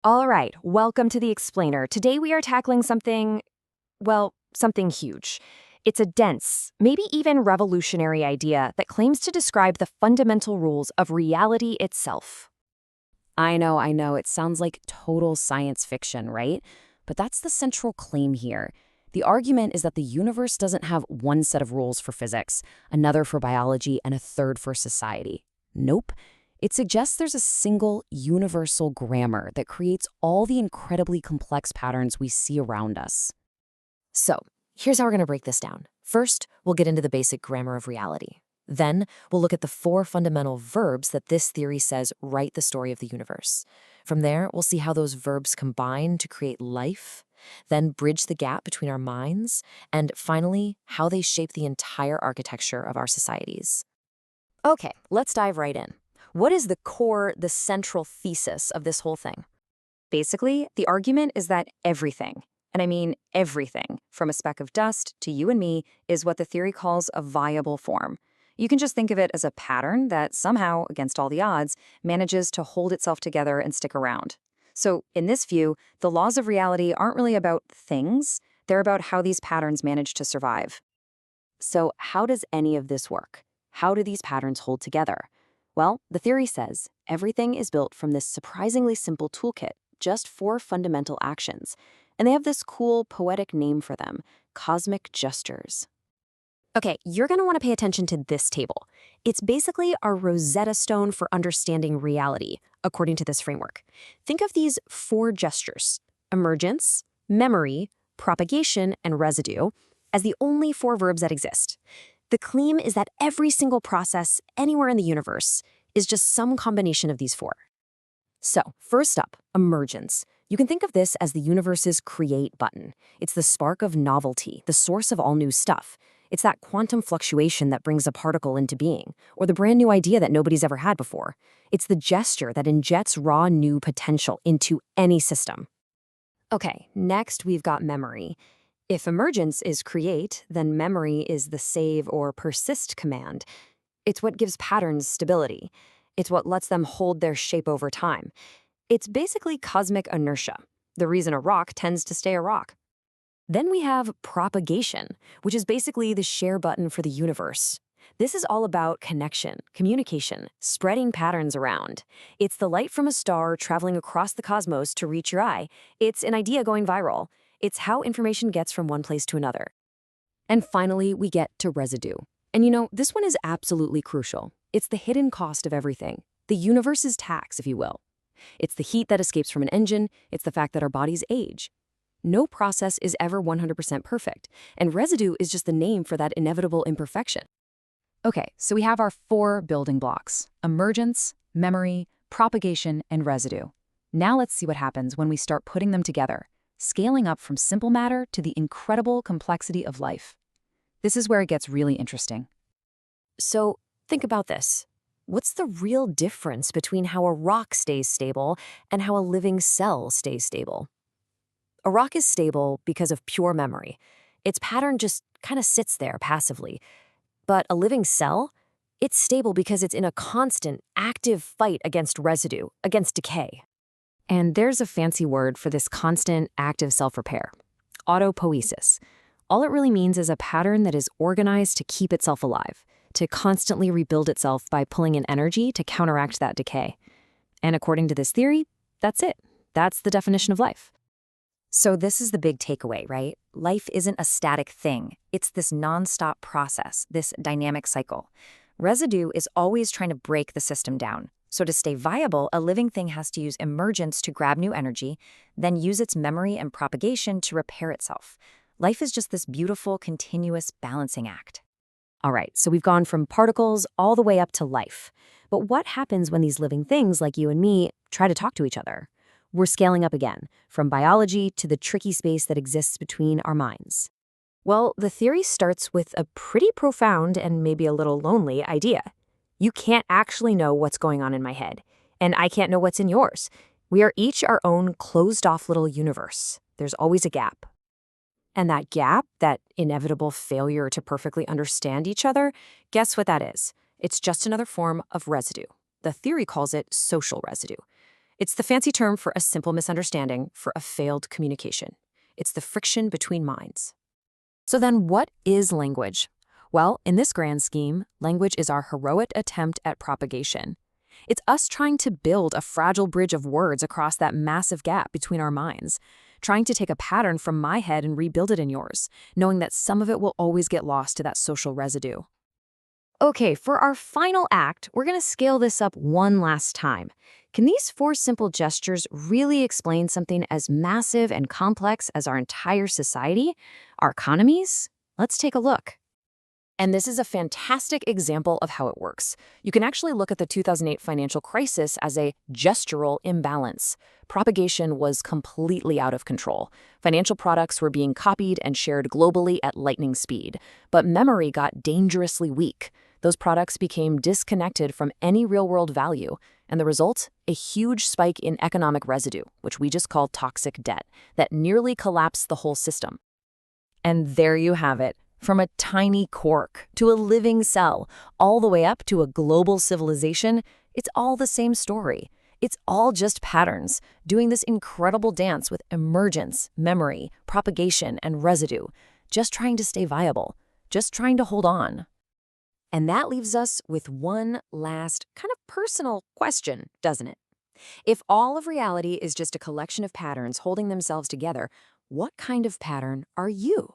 All right, welcome to the Explainer. Today we are tackling something, well, something huge. It's a dense, maybe even revolutionary idea that claims to describe the fundamental rules of reality itself. I know, it sounds like total science fiction, right? But that's the central claim here. The argument is that the universe doesn't have one set of rules for physics, another for biology, and a third for society. Nope. It suggests there's a single, universal grammar that creates all the incredibly complex patterns we see around us. So, here's how we're going to break this down. First, we'll get into the basic grammar of reality. Then, we'll look at the four fundamental verbs that this theory says write the story of the universe. From there, we'll see how those verbs combine to create life, then bridge the gap between our minds, and finally, how they shape the entire architecture of our societies. Okay, let's dive right in. What is the core, the central thesis of this whole thing? Basically, the argument is that everything, and I mean everything, from a speck of dust to you and me, is what the theory calls a viable form. You can just think of it as a pattern that somehow, against all the odds, manages to hold itself together and stick around. So, in this view, the laws of reality aren't really about things, they're about how these patterns manage to survive. So, how does any of this work? How do these patterns hold together? Well, the theory says everything is built from this surprisingly simple toolkit, just four fundamental actions. And they have this cool poetic name for them, cosmic gestures. Okay, you're going to want to pay attention to this table. It's basically our Rosetta Stone for understanding reality, according to this framework. Think of these four gestures: emergence, memory, propagation, and residue as the only four verbs that exist. The claim is that every single process anywhere in the universe is just some combination of these four. So, first up, emergence. You can think of this as the universe's create button. It's the spark of novelty, the source of all new stuff. It's that quantum fluctuation that brings a particle into being, or the brand new idea that nobody's ever had before. It's the gesture that injects raw new potential into any system. Okay, next we've got memory. If emergence is create, then memory is the save or persist command. It's what gives patterns stability. It's what lets them hold their shape over time. It's basically cosmic inertia, the reason a rock tends to stay a rock. Then we have propagation, which is basically the share button for the universe. This is all about connection, communication, spreading patterns around. It's the light from a star traveling across the cosmos to reach your eye. It's an idea going viral. It's how information gets from one place to another. And finally, we get to residue. And this one is absolutely crucial. It's the hidden cost of everything, the universe's tax, if you will. It's the heat that escapes from an engine. It's the fact that our bodies age. No process is ever 100% perfect, and residue is just the name for that inevitable imperfection. Okay, so we have our four building blocks: emergence, memory, propagation, and residue. Now let's see what happens when we start putting them together, scaling up from simple matter to the incredible complexity of life. This is where it gets really interesting. So, think about this. What's the real difference between how a rock stays stable and how a living cell stays stable? A rock is stable because of pure memory. Its pattern just kind of sits there passively. But a living cell? It's stable because it's in a constant, active fight against residue, against decay. And there's a fancy word for this constant, active self-repair: autopoiesis. All it really means is a pattern that is organized to keep itself alive, to constantly rebuild itself by pulling in energy to counteract that decay. And according to this theory, that's it. That's the definition of life. So this is the big takeaway, right? Life isn't a static thing. It's this nonstop process, this dynamic cycle. Residue is always trying to break the system down. So to stay viable, a living thing has to use emergence to grab new energy, then use its memory and propagation to repair itself. Life is just this beautiful, continuous balancing act. All right, so we've gone from particles all the way up to life. But what happens when these living things, like you and me, try to talk to each other? We're scaling up again, from biology to the tricky space that exists between our minds. Well, the theory starts with a pretty profound and maybe a little lonely idea. You can't actually know what's going on in my head, and I can't know what's in yours. We are each our own closed-off little universe. There's always a gap. And that gap, that inevitable failure to perfectly understand each other, guess what that is? It's just another form of residue. The theory calls it social residue. It's the fancy term for a simple misunderstanding, for a failed communication. It's the friction between minds. So then what is language? Well, in this grand scheme, language is our heroic attempt at propagation. It's us trying to build a fragile bridge of words across that massive gap between our minds, trying to take a pattern from my head and rebuild it in yours, knowing that some of it will always get lost to that social residue. Okay, for our final act, we're going to scale this up one last time. Can these four simple gestures really explain something as massive and complex as our entire society, our economies? Let's take a look. And this is a fantastic example of how it works. You can actually look at the 2008 financial crisis as a gestural imbalance. Propagation was completely out of control. Financial products were being copied and shared globally at lightning speed, but memory got dangerously weak. Those products became disconnected from any real-world value, and the result? A huge spike in economic residue, which we just call toxic debt, that nearly collapsed the whole system. And there you have it. From a tiny cork to a living cell, all the way up to a global civilization, it's all the same story. It's all just patterns, doing this incredible dance with emergence, memory, propagation, and residue, just trying to stay viable, just trying to hold on. And that leaves us with one last kind of personal question, doesn't it? If all of reality is just a collection of patterns holding themselves together, what kind of pattern are you?